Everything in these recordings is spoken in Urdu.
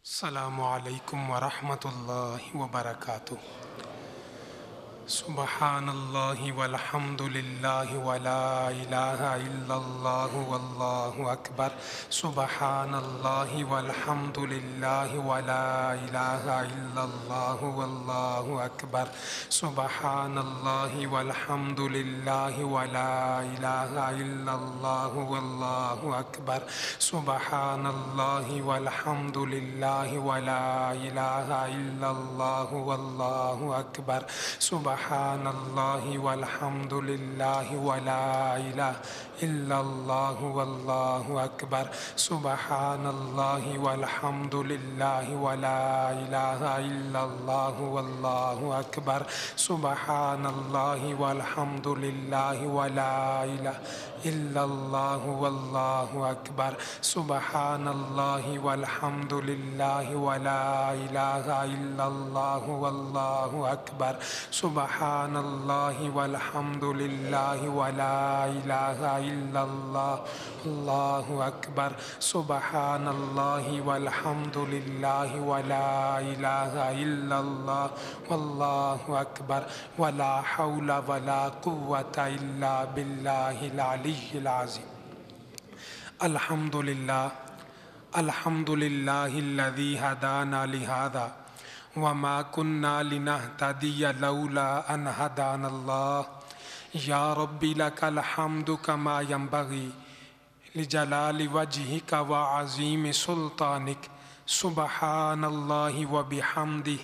السلام علیکم ورحمۃ اللہ وبرکاتہ۔ سبحان اللہ والحمد للہ ولا الہ الا اللہ واللہ اکبر۔ سبحان اللہ والحمد للہ ولا الہ الا اللہ واللہ اکبر۔ سبحان اللہ والحمد للہ ولا الہ الا اللہ واللہ اکبر۔ سبحان اللہ والحمد للہ ولا الہ الا اللہ واللہ اکبر۔ سبحان اللہ والحمد للہ ولا الہ الا اللہ واللہ اکبر۔ سبحان اللہ والحمد للہ ولا الہ الا اللہ واللہ اکبر۔ سبحان اللہ والحمد للہ ولا الہ الا اللہ واللہ اکبر۔ سبحان اللہ والحمد للہ ولا الہ الا اللہ واللہ اکبر۔ سبحان اللہ والحمد للہ ولا الہ الا اللہ واللہ اکبر۔ سبحان اللہ والحمد للہ ولا الہ الا اللہ واللہ اکبر۔ ولا حول ولا قوة الا باللہ العلی العظیم۔ الحمد للہ الذی ہدانا لہذا وما كنا لنهتدي لولا ان هدانا اللہ۔ یا ربی لک الحمد کما ينبغی لجلال وجهک وعظیم سلطانک۔ سبحان اللہ وبحمدہ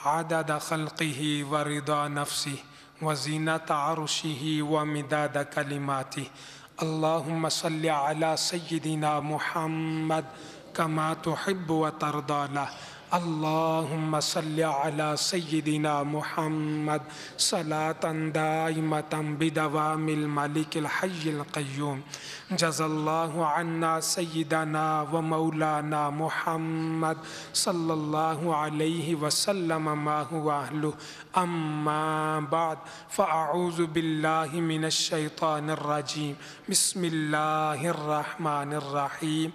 عدد خلقہ ورضا نفسہ وزینت عرشہ ومداد کلماتہ۔ اللہم صل علی سیدنا محمد کما تحب وترضى له۔ اللہم صل علی سیدنا محمد صلاة دائمة بدوام الملک الحی القیوم۔ جزا اللہ عنا سیدنا و مولانا محمد صلی اللہ علیہ وسلم ما هو اہلہ۔ اما بعد فاعوذ باللہ من الشیطان الرجیم۔ بسم اللہ الرحمن الرحیم۔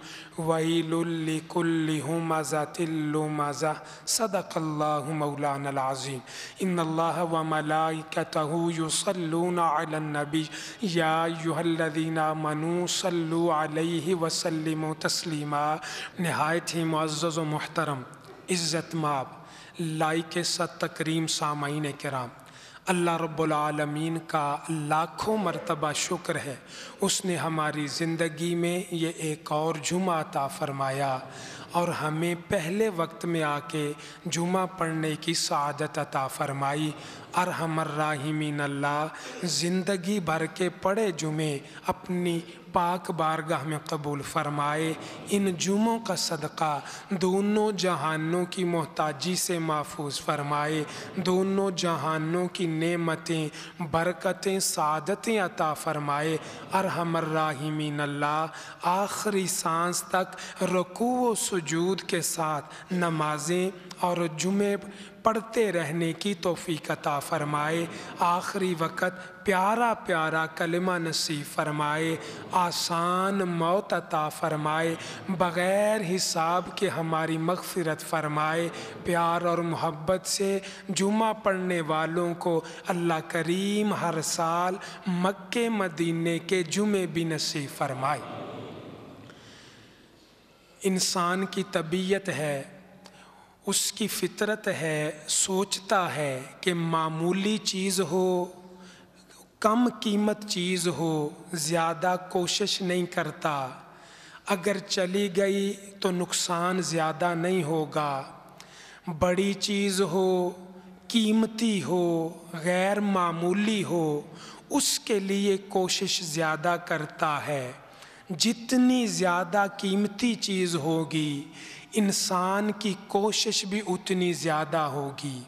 ویل لکل ہمزۃ لمزہ۔ صدق اللہ مولانا العظیم۔ ان اللہ وملائکتہ یصلون علی النبی یا ایہا الذین آمنوا صلوا علیہ وسلموا تسلیما۔ نہایت ہی معزز و محترم، عزت مآب، لائق ست تکریم سامعین کرام، اللہ رب العالمین کا لاکھوں مرتبہ شکر ہے، اس نے ہماری زندگی میں یہ ایک اور جمعہ عطا فرمایا اور ہمیں پہلے وقت میں آ کے جمعہ پڑھنے کی سعادت عطا فرمائی۔ ارحم الراحمین اللہ زندگی بھر کے پڑھے جمعے اپنی پاک بارگاہ میں قبول فرمائے۔ ان جمعوں کا صدقہ دونوں جہانوں کی محتاجی سے محفوظ فرمائے، دونوں جہانوں کی نعمتیں، برکتیں، سعادتیں عطا فرمائے۔ ارحم الراحمین اللہ آخری سانس تک رکوع و سجود کے ساتھ نمازیں اور جمعے پڑھتے رہنے کی توفیق عطا فرمائے۔ آخری وقت پیارا پیارا کلمہ نصیب فرمائے، آسان موت عطا فرمائے، بغیر حساب کے ہماری مغفرت فرمائے۔ پیار اور محبت سے جمعہ پڑھنے والوں کو اللہ کریم ہر سال مکے مدینے کے جمعے بھی نصیب فرمائے۔ انسان کی طبیعت ہے، اس کی فطرت ہے، سوچتا ہے کہ معمولی چیز ہو، کم قیمت چیز ہو، زیادہ کوشش نہیں کرتا، اگر چلی گئی تو نقصان زیادہ نہیں ہوگا۔ بڑی چیز ہو، قیمتی ہو، غیر معمولی ہو، اس کے لیے کوشش زیادہ کرتا ہے۔ جتنی زیادہ قیمتی چیز ہوگی انسان کی کوشش بھی اتنی زیادہ ہوگی،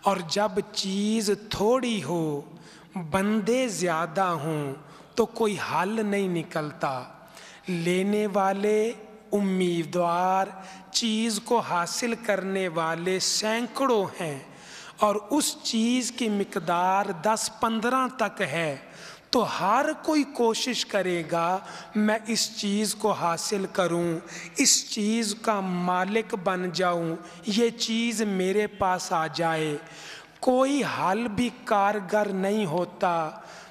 اور جب چیز تھوڑی ہو، بندے زیادہ ہوں تو کوئی حل نہیں نکلتا۔ لینے والے امیدوار، چیز کو حاصل کرنے والے سینکڑوں ہیں، اور اس چیز کی مقدار 10-15 تک ہے تو ہر کوئی کوشش کرے گا میں اس چیز کو حاصل کروں، اس چیز کا مالک بن جاؤں، یہ چیز میرے پاس آ جائے۔ کوئی حل بھی کارگر نہیں ہوتا،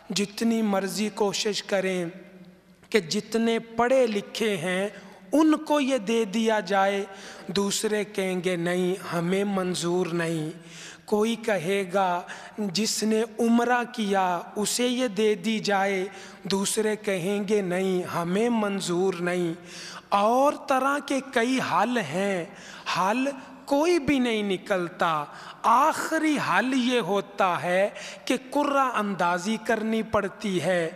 جتنی مرضی کوشش کریں کہ جتنے پڑھے لکھے ہیں ان کو یہ دے دیا جائے، دوسرے کہیں گے نہیں ہمیں منظور نہیں۔ کوئی کہے گا جس نے عمرہ کیا اسے یہ دے دی جائے، دوسرے کہیں گے نہیں ہمیں منظور نہیں۔ اور طرح کے کئی حل ہیں، حل کوئی بھی نہیں نکلتا۔ آخری حل یہ ہوتا ہے کہ قرہ اندازی کرنی پڑتی ہے۔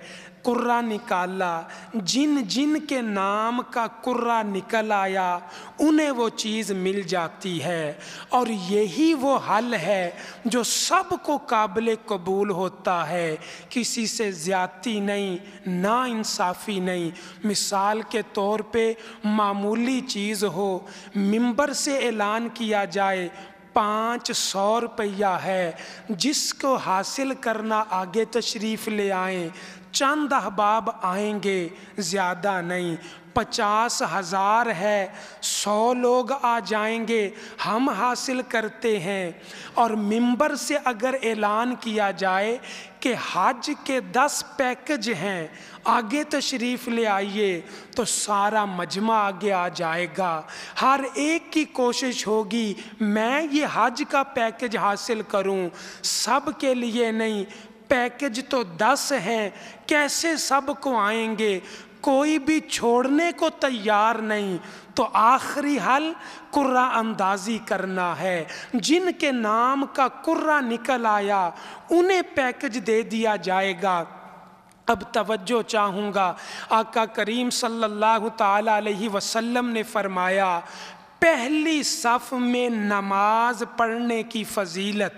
قرہ نکالا، جن جن کے نام کا قرہ نکل آیا انہیں وہ چیز مل جاتی ہے، اور یہی وہ حل ہے جو سب کو قابل قبول ہوتا ہے، کسی سے زیادتی نہیں، نا انصافی نہیں۔ مثال کے طور پہ معمولی چیز ہو، ممبر سے اعلان کیا جائے 500 روپیہ ہے، جس کو حاصل کرنا آگے تشریف لے آئیں، چند احباب آئیں گے، زیادہ نہیں۔ 50,000 ہے، 100 لوگ آ جائیں گے، ہم حاصل کرتے ہیں۔ اور ممبر سے اگر اعلان کیا جائے کہ حج کے 10 پیکج ہیں، آگے تشریف لے آئیے، تو سارا مجمع آگے آ جائے گا۔ ہر ایک کی کوشش ہوگی میں یہ حج کا پیکج حاصل کروں، سب کے لیے نہیں، پیکج تو 10 ہیں، کیسے سب کو آئیں گے؟ کوئی بھی چھوڑنے کو تیار نہیں۔ تو آخری حل قرہ اندازی کرنا ہے۔ جن کے نام کا قرہ نکل آیا انہیں پیکج دے دیا جائے گا۔ اب توجہ چاہوں گا، آقا کریم صلی اللہ تعالی علیہ وسلم نے فرمایا پہلی صف میں نماز پڑھنے کی فضیلت،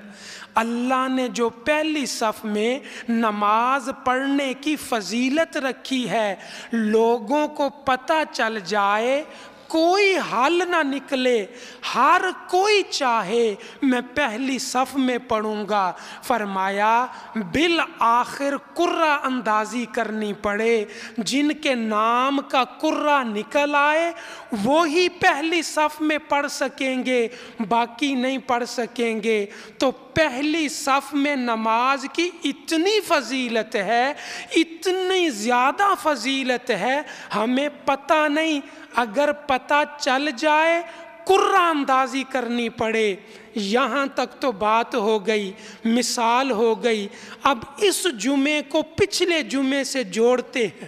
اللہ نے جو پہلی صف میں نماز پڑھنے کی فضیلت رکھی ہے، لوگوں کو پتہ چل جائے، کوئی حل نہ نکلے، ہر کوئی چاہے میں پہلی صف میں پڑھوں گا، فرمایا بالآخر قرہ اندازی کرنی پڑے، جن کے نام کا قرہ نکل آئے وہی پہلی صف میں پڑھ سکیں گے، باقی نہیں پڑھ سکیں گے۔ تو پہلی صف میں نماز کی اتنی فضیلت ہے، اتنی زیادہ فضیلت ہے، ہمیں پتہ نہیں، اگر پتہ چل جائے قرہ اندازی کرنی پڑے۔ یہاں تک تو بات ہو گئی، مثال ہو گئی۔ اب اس جمعے کو پچھلے جمعے سے جوڑتے ہیں۔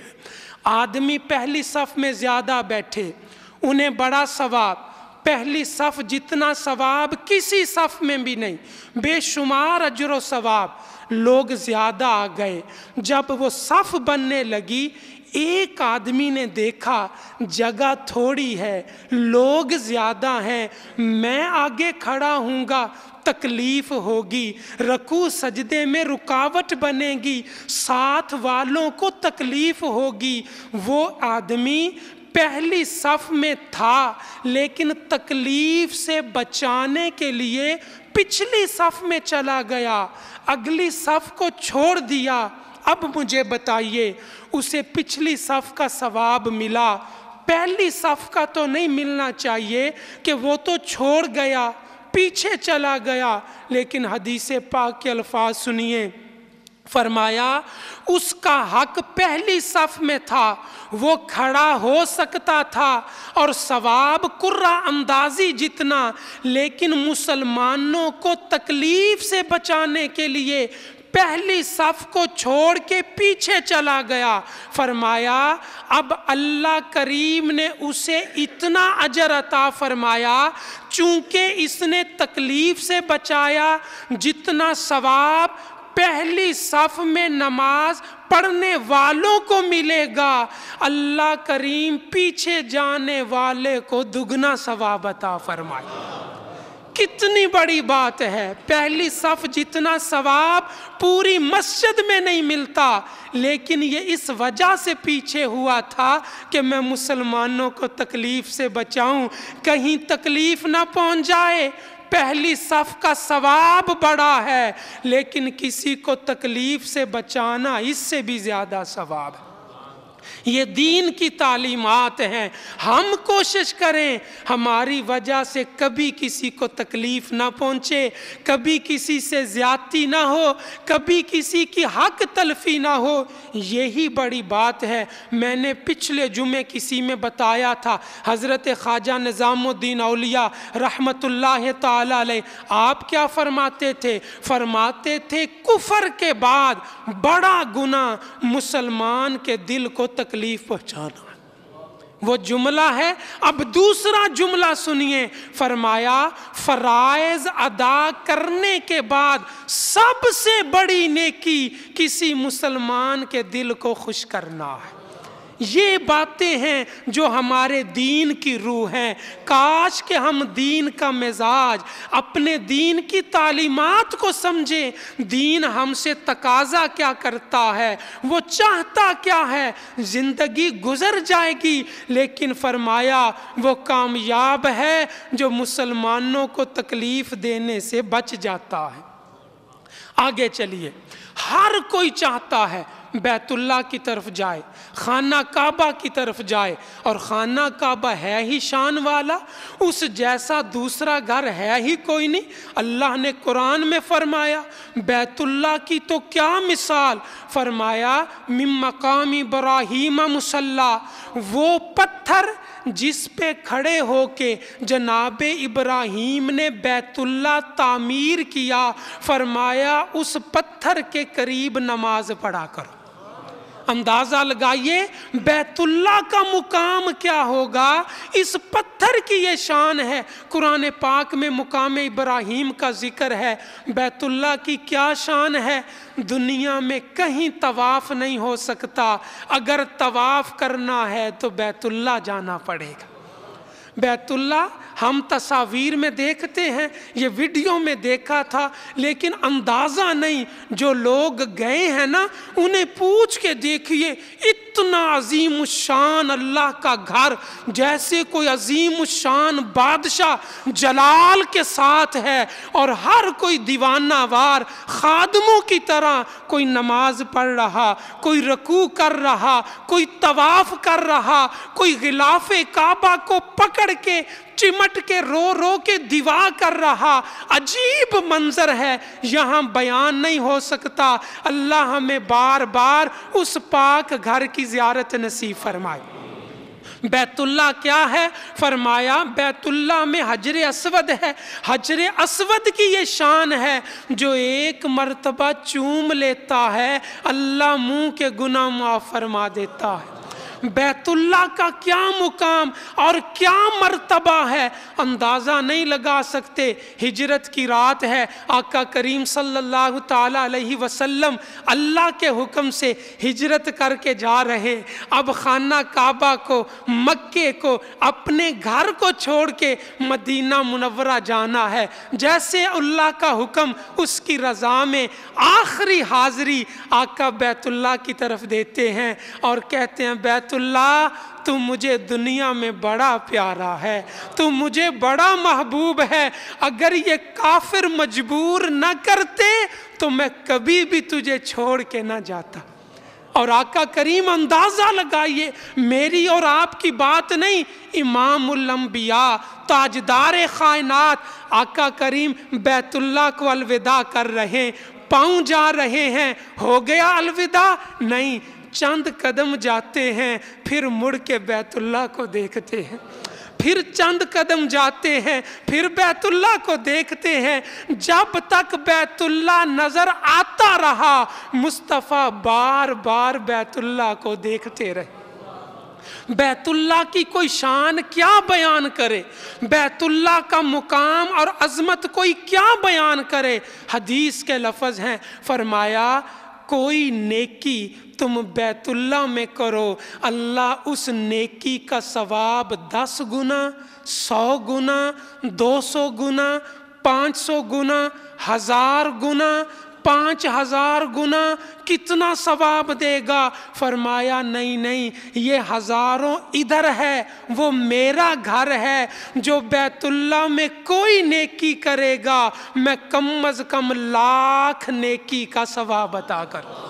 آدمی پہلی صف میں زیادہ بیٹھے، انہیں بڑا ثواب، پہلی صف جتنا ثواب کسی صف میں بھی نہیں، بے شمار اجر و ثواب۔ لوگ زیادہ آ گئے، جب وہ صف بننے لگی، ایک آدمی نے دیکھا جگہ تھوڑی ہے، لوگ زیادہ ہیں، میں آگے کھڑا ہوں گا تکلیف ہوگی، رکوع سجدے میں رکاوٹ بنے گی، ساتھ والوں کو تکلیف ہوگی۔ وہ آدمی پہلی صف میں تھا لیکن تکلیف سے بچانے کے لیے پچھلی صف میں چلا گیا، اگلی صف کو چھوڑ دیا۔ اب مجھے بتائیے اسے پچھلی صف کا ثواب ملا؟ پہلی صف کا تو نہیں ملنا چاہیے کہ وہ تو چھوڑ گیا، پیچھے چلا گیا۔ لیکن حدیث پاک کے الفاظ سنیے، فرمایا اس کا حق پہلی صف میں تھا، وہ کھڑا ہو سکتا تھا اور ثواب قرہ اندازی جتنا، لیکن مسلمانوں کو تکلیف سے بچانے کے لیے پہلی صف کو چھوڑ کے پیچھے چلا گیا۔ فرمایا اب اللہ کریم نے اسے اتنا اجر عطا فرمایا، چونکہ اس نے تکلیف سے بچایا، جتنا ثواب پہلی صف میں نماز پڑھنے والوں کو ملے گا، اللہ کریم پیچھے جانے والے کو دگنا ثواب عطا فرمائے۔ کتنی بڑی بات ہے، پہلی صف جتنا ثواب پوری مسجد میں نہیں ملتا، لیکن یہ اس وجہ سے پیچھے ہوا تھا کہ میں مسلمانوں کو تکلیف سے بچاؤں، کہیں تکلیف نہ پہنچ جائے۔ پہلی صف کا ثواب بڑا ہے، لیکن کسی کو تکلیف سے بچانا اس سے بھی زیادہ ثواب ہے۔ یہ دین کی تعلیمات ہیں، ہم کوشش کریں ہماری وجہ سے کبھی کسی کو تکلیف نہ پہنچے، کبھی کسی سے زیادتی نہ ہو، کبھی کسی کی حق تلفی نہ ہو، یہی بڑی بات ہے۔ میں نے پچھلے جمعے کسی میں بتایا تھا، حضرت خواجہ نظام الدین اولیاء رحمت اللہ تعالی علیہ آپ کیا فرماتے تھے؟ فرماتے تھے کفر کے بعد بڑا گناہ مسلمان کے دل کو تکلیف پہنچانا۔ وہ جملہ ہے۔ اب دوسرا جملہ سنیے، فرمایا فرائض ادا کرنے کے بعد سب سے بڑی نیکی کسی مسلمان کے دل کو خوش کرنا ہے۔ یہ باتیں ہیں جو ہمارے دین کی روح ہیں۔ کاش کہ ہم دین کا مزاج، اپنے دین کی تعلیمات کو سمجھیں۔ دین ہم سے تقاضا کیا کرتا ہے، وہ چاہتا کیا ہے۔ زندگی گزر جائے گی، لیکن فرمایا وہ کامیاب ہے جو مسلمانوں کو تکلیف دینے سے بچ جاتا ہے۔ آگے چلیے، ہر کوئی چاہتا ہے بیت اللہ کی طرف جائے، خانہ کعبہ کی طرف جائے، اور خانہ کعبہ ہے ہی شان والا، اس جیسا دوسرا گھر ہے ہی کوئی نہیں۔ اللہ نے قرآن میں فرمایا بیت اللہ کی تو کیا مثال، فرمایا من مقام ابراہیم مصلی، وہ پتھر جس پہ کھڑے ہو کے جناب ابراہیم نے بیت اللہ تعمیر کیا، فرمایا اس پتھر کے قریب نماز پڑھا کرو۔ اندازہ لگائیے بیت اللہ کا مقام کیا ہوگا، اس پتھر کی یہ شان ہے۔ قرآن پاک میں مقام ابراہیم کا ذکر ہے، بیت اللہ کی کیا شان ہے۔ دنیا میں کہیں طواف نہیں ہو سکتا، اگر طواف کرنا ہے تو بیت اللہ جانا پڑے گا۔ بیت اللہ ہم تصاویر میں دیکھتے ہیں، یہ ویڈیو میں دیکھا تھا، لیکن اندازہ نہیں۔ جو لوگ گئے ہیں نا، انہیں پوچھ کے دیکھیے، اتنا عظیم الشان اللہ کا گھر، جیسے کوئی عظیم الشان بادشاہ جلال کے ساتھ ہے، اور ہر کوئی دیوانہ وار خادموں کی طرح کوئی نماز پڑھ رہا، کوئی رکوع کر رہا، کوئی طواف کر رہا، کوئی غلاف کعبہ کو پکڑ کے چمٹ کے رو رو کے دعا کر رہا۔ عجیب منظر ہے، یہاں بیان نہیں ہو سکتا۔ اللہ ہمیں بار بار اس پاک گھر کی زیارت نصیب فرمائے۔ بیت اللہ کیا ہے؟ فرمایا بیت اللہ میں حجر اسود ہے۔ حجر اسود کی یہ شان ہے، جو ایک مرتبہ چوم لیتا ہے اللہ منہ کے گناہ معاف فرما دیتا ہے۔ بیت اللہ کا کیا مقام اور کیا مرتبہ ہے، اندازہ نہیں لگا سکتے۔ ہجرت کی رات ہے، آقا کریم صلی اللہ تعالی علیہ وسلم اللہ کے حکم سے ہجرت کر کے جا رہے۔ اب خانہ کعبہ کو، مکے کو، اپنے گھر کو چھوڑ کے مدینہ منورہ جانا ہے۔ جیسے اللہ کا حکم، اس کی رضا میں آخری حاضری آقا بیت اللہ کی طرف دیتے ہیں اور کہتے ہیں بیت اللہ تو مجھے دنیا میں بڑا پیارا ہے، تو مجھے بڑا محبوب ہے، اگر یہ کافر مجبور نہ کرتے تو میں کبھی بھی تجھے چھوڑ کے نہ جاتا۔ اور آقا کریم اندازہ لگائیے، میری اور آپ کی بات نہیں، امام الانبیاء تاجدار کائنات آقا کریم بیت اللہ کو الوداع کر رہے، پاؤں جا رہے ہیں، ہو گیا الوداع؟ نہیں، چند قدم جاتے ہیں، پھر مڑ کے بیت اللہ کو دیکھتے ہیں، پھر چند قدم جاتے ہیں، پھر بیت اللہ کو دیکھتے ہیں۔ جب تک بیت اللہ نظر آتا رہا، مصطفیٰ بار بار بیت اللہ کو دیکھتے رہے۔ بیت اللہ کی کوئی شان کیا بیان کرے، بیت اللہ کا مقام اور عظمت کوئی کیا بیان کرے۔ حدیث کے لفظ ہیں، فرمایا کوئی نیکی تم بیت اللہ میں کرو، اللہ اس نیکی کا ثواب 10 گنا، 100 گنا، 200 گنا، 500 گنا، 1000 گنا، 5000 گنا کتنا ثواب دے گا؟ فرمایا نہیں نہیں، یہ ہزاروں ادھر ہے، وہ میرا گھر ہے، جو بیت اللہ میں کوئی نیکی کرے گا میں کم از کم 1,00,000 نیکی کا ثواب عطا کروں۔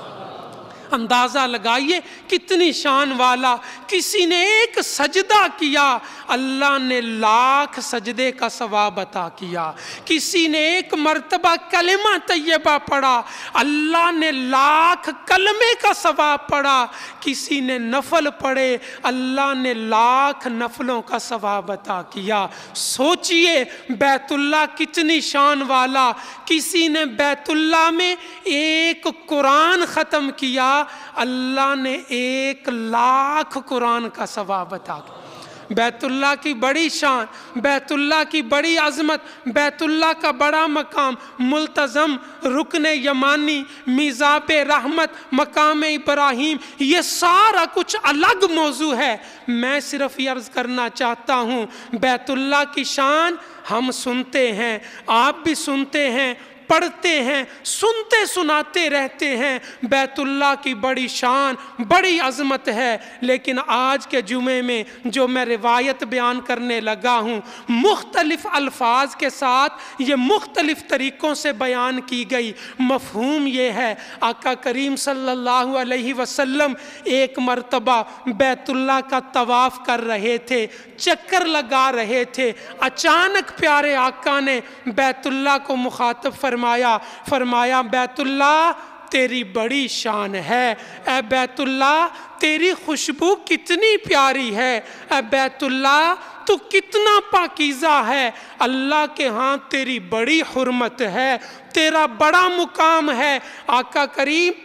اندازہ لگائیے کتنی شان والا، کسی نے ایک سجدہ کیا اللہ نے 1,00,000 سجدے کا ثواب عطا کیا، کسی نے ایک مرتبہ کلمہ طیبہ پڑھا اللہ نے 1,00,000 کلمے کا ثواب پڑھا، کسی نے نفل پڑھے اللہ نے 1,00,000 نفلوں کا ثواب عطا کیا۔ سوچئے بیت اللہ کتنی شان والا، کسی نے بیت اللہ میں ایک قرآن ختم کیا اللہ نے 1,00,000 قرآن کا ثواب عطا کیا۔ بیت اللہ کی بڑی شان، بیت اللہ کی بڑی عظمت، بیت اللہ کا بڑا مقام، ملتزم، رکن یمانی، میزاب رحمت، مقام ابراہیم، یہ سارا کچھ الگ موضوع ہے۔ میں صرف یہ عرض کرنا چاہتا ہوں بیت اللہ کی شان ہم سنتے ہیں، آپ بھی سنتے ہیں، پڑھتے ہیں، سنتے سناتے رہتے ہیں، بیت اللہ کی بڑی شان بڑی عظمت ہے، لیکن آج کے جمعے میں جو میں روایت بیان کرنے لگا ہوں مختلف الفاظ کے ساتھ یہ مختلف طریقوں سے بیان کی گئی۔ مفہوم یہ ہے آقا کریم صلی اللہ علیہ وسلم ایک مرتبہ بیت اللہ کا طواف کر رہے تھے، چکر لگا رہے تھے، اچانک پیارے آقا نے بیت اللہ کو مخاطب فرمایا بیت اللہ تیری بڑی شان ہے، اے بیت اللہ تیری خوشبو کتنی پیاری ہے، اے بیت اللہ تو کتنا پاکیزہ ہے، اللہ کے ہاں تیری بڑی حرمت ہے، تیرا بڑا مقام ہے۔ آقا کریم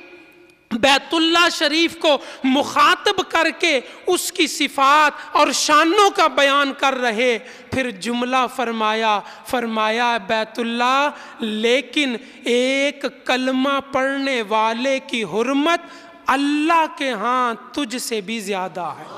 بیت اللہ شریف کو مخاطب کر کے اس کی صفات اور شانوں کا بیان کر رہے، پھر جملہ فرمایا بیت اللہ لیکن ایک کلمہ پڑھنے والے کی حرمت اللہ کے ہاں تجھ سے بھی زیادہ ہے۔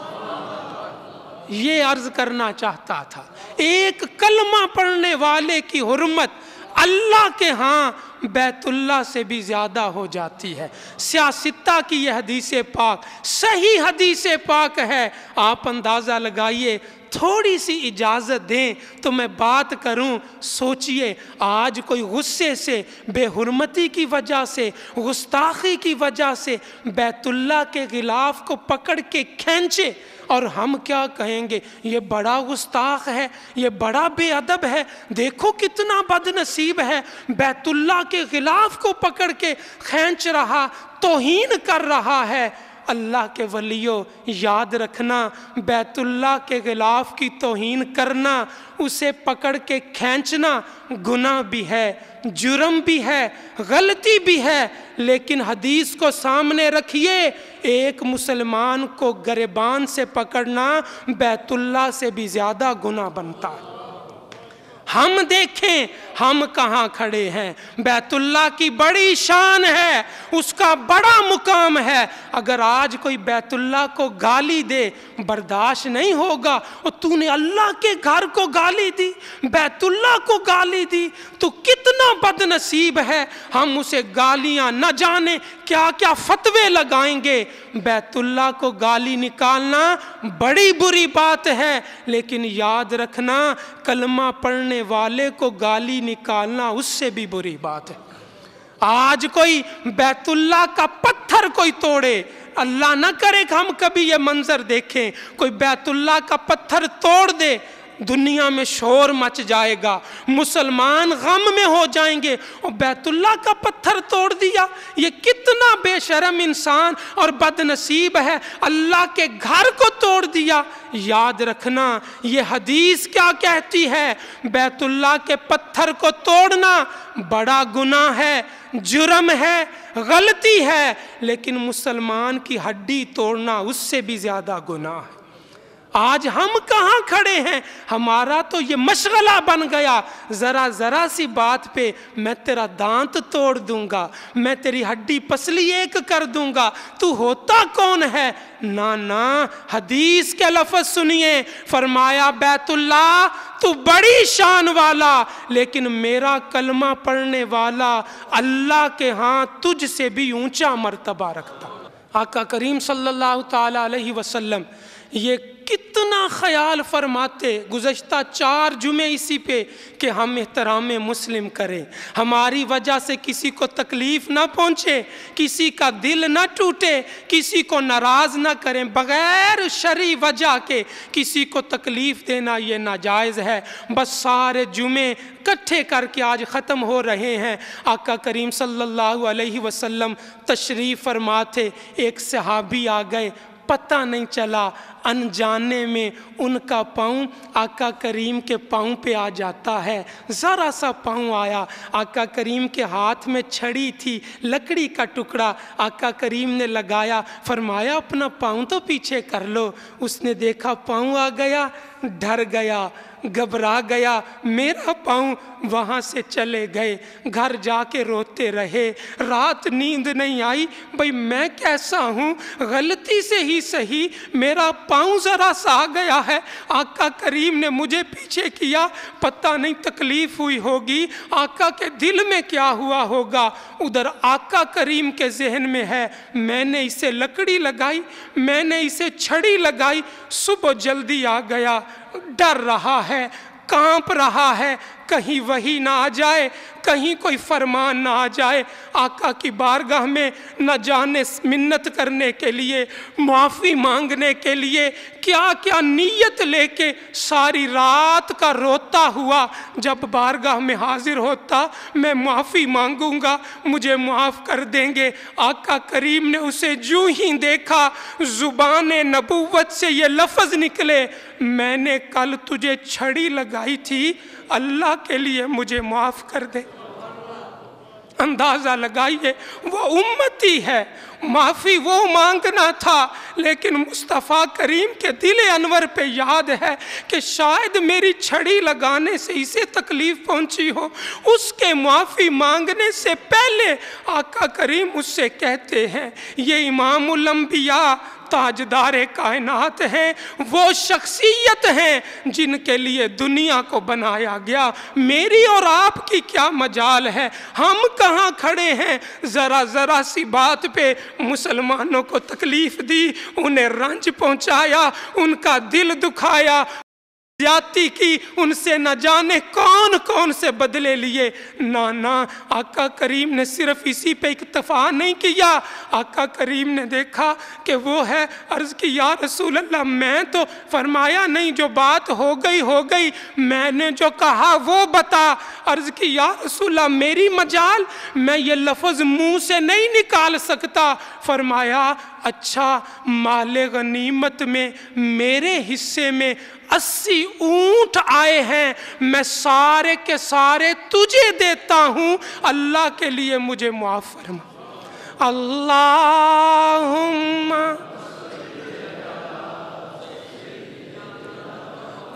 یہ عرض کرنا چاہتا تھا، ایک کلمہ پڑھنے والے کی حرمت اللہ کے ہاں بیت اللہ سے بھی زیادہ ہو جاتی ہے۔ سیاستہ کی یہ حدیث پاک صحیح حدیث پاک ہے، آپ اندازہ لگائیے، تھوڑی سی اجازت دیں تو میں بات کروں۔ سوچئے آج کوئی غصے سے، بے حرمتی کی وجہ سے، گستاخی کی وجہ سے بیت اللہ کے غلاف کو پکڑ کے کھینچے اور ہم کیا کہیں گے؟ یہ بڑا گستاخ ہے، یہ بڑا بے ادب ہے، دیکھو کتنا بد نصیب ہے، بیت اللہ کے غلاف کو پکڑ کے کھینچ رہا، توہین کر رہا ہے۔ اللہ کے ولیوں یاد رکھنا بیت اللہ کے غلاف کی توہین کرنا، اسے پکڑ کے کھینچنا گناہ بھی ہے، جرم بھی ہے، غلطی بھی ہے، لیکن حدیث کو سامنے رکھیے، ایک مسلمان کو گریبان سے پکڑنا بیت اللہ سے بھی زیادہ گناہ بنتا ہے۔ ہم دیکھیں ہم کہاں کھڑے ہیں، بیت اللہ کی بڑی شان ہے، اس کا بڑا مقام ہے، اگر آج کوئی بیت اللہ کو گالی دے برداشت نہیں ہوگا، اور تو نے اللہ کے گھر کو گالی دی، بیت اللہ کو گالی دی، تو کتنا بد نصیب ہے۔ ہم اسے گالیاں نہ جانے کیا کیا فتوے لگائیں گے۔ بیت اللہ کو گالی نکالنا بڑی بری بات ہے، لیکن یاد رکھنا کلمہ پڑھنے والے کو گالی نکالنا اس سے بھی بری بات ہے۔ آج کوئی بیت اللہ کا پتھر کوئی توڑے، اللہ نہ کرے کہ ہم کبھی یہ منظر دیکھیں، کوئی بیت اللہ کا پتھر توڑ دے، دنیا میں شور مچ جائے گا، مسلمان غم میں ہو جائیں گے، اور بیت اللہ کا پتھر توڑ دیا، یہ کتنا بے شرم انسان اور بد نصیب ہے، اللہ کے گھر کو توڑ دیا۔ یاد رکھنا یہ حدیث کیا کہتی ہے، بیت اللہ کے پتھر کو توڑنا بڑا گناہ ہے، جرم ہے، غلطی ہے، لیکن مسلمان کی ہڈی توڑنا اس سے بھی زیادہ گناہ ہے۔ آج ہم کہاں کھڑے ہیں؟ ہمارا تو یہ مشغلہ بن گیا، ذرا سی بات پہ میں تیرا دانت توڑ دوں گا، میں تیری ہڈی پسلی ایک کر دوں گا، تو ہوتا کون ہے؟ نا حدیث کے لفظ سنیے، فرمایا بیت اللہ تو بڑی شان والا، لیکن میرا کلمہ پڑھنے والا اللہ کے ہاں تجھ سے بھی اونچا مرتبہ رکھتا۔ آقا کریم صلی اللہ تعالی علیہ وسلم یہ کتنا خیال فرماتے گزشتہ 4 جمعے اسی پہ کہ ہم احترام مسلم کریں، ہماری وجہ سے کسی کو تکلیف نہ پہنچے، کسی کا دل نہ ٹوٹے، کسی کو ناراض نہ کریں، بغیر شرعی وجہ کے کسی کو تکلیف دینا یہ ناجائز ہے۔ بس سارے جمعے کٹھے کر کے آج ختم ہو رہے ہیں۔ آقا کریم صلی اللہ علیہ وسلم تشریف فرما تھے، ایک صحابی آ گئے، پتہ نہیں چلا، انجانے میں ان کا پاؤں آقا کریم کے پاؤں پہ آ جاتا ہے۔ ذرا سا پاؤں آیا، آقا کریم کے ہاتھ میں چھڑی تھی، لکڑی کا ٹکڑا، آقا کریم نے لگایا، فرمایا اپنا پاؤں تو پیچھے کر لو۔ اس نے دیکھا پاؤں آ گیا، ڈر گیا، گھبرا گیا، میرا پاؤں، وہاں سے چلے گئے، گھر جا کے روتے رہے، رات نیند نہیں آئی، بھئی میں کیسا ہوں، غلطی سے ہی صحیح میرا پاؤں ذرا سا آ گیا ہے، آقا کریم نے مجھے پیچھے کیا، پتہ نہیں تکلیف ہوئی ہوگی، آقا کے دل میں کیا ہوا ہوگا۔ ادھر آقا کریم کے ذہن میں ہے میں نے اسے لکڑی لگائی، میں نے اسے چھڑی لگائی، صبح جلدی آ گیا، ڈر رہا ہے، کانپ رہا ہے، کہیں وحی نہ آ جائے، کہیں کوئی فرمان نہ آ جائے۔ آقا کی بارگاہ میں نہ جانے منت کرنے کے لیے، معافی مانگنے کے لیے کیا کیا نیت لے کے ساری رات کا روتا ہوا، جب بارگاہ میں حاضر ہوتا میں معافی مانگوں گا، مجھے معاف کر دیں گے۔ آقا کریم نے اسے جو ہی دیکھا، زبان نبوت سے یہ لفظ نکلے، میں نے کل تجھے چھڑی لگائی تھی، اللہ کے لیے مجھے معاف کر دے۔ اندازہ لگائیے، وہ امتی ہے، معافی وہ مانگنا تھا، لیکن مصطفیٰ کریم کے دل انور پہ یاد ہے کہ شاید میری چھڑی لگانے سے اسے تکلیف پہنچی ہو۔ اس کے معافی مانگنے سے پہلے آقا کریم اس سے کہتے ہیں، یہ امام الانبیاء تاجدار کائنات ہیں، وہ شخصیت ہیں جن کے لیے دنیا کو بنایا گیا، میری اور آپ کی کیا مجال ہے؟ ہم کہاں کھڑے ہیں؟ ذرا سی بات پہ مسلمانوں کو تکلیف دی، انہیں رنج پہنچایا، ان کا دل دکھایا، زیادتی کی، ان سے نہ جانے کون سے بدلے لیے۔ نا، آقا کریم نے صرف اسی پہ اکتفا نہیں کیا، آقا کریم نے دیکھا کہ وہ ہے، عرض کی یا رسول اللہ میں تو، فرمایا نہیں جو بات ہو گئی، میں نے جو کہا وہ بتا۔ عرض کی یا رسول اللہ میری مجال، میں یہ لفظ منہ سے نہیں نکال سکتا۔ فرمایا اچھا، مال غنیمت میں میرے حصے میں 80 اونٹ آئے ہیں، میں سارے کے سارے تجھے دیتا ہوں، اللہ کے لیے مجھے معاف فرما۔ اللہم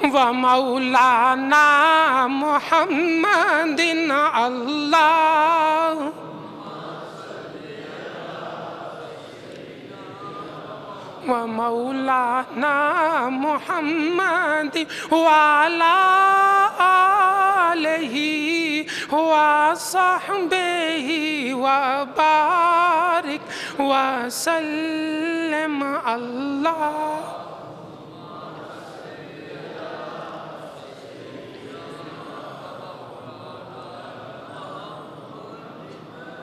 و مولانا محمد اللہ و مولانا محمد وعلی آلہ و صحبہ وبارک وسلم اللہ۔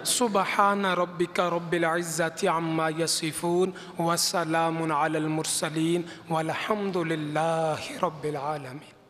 سبحان ربک رب العزة عما یصفون وسلام علی المرسلین والحمد للہ رب العالمین۔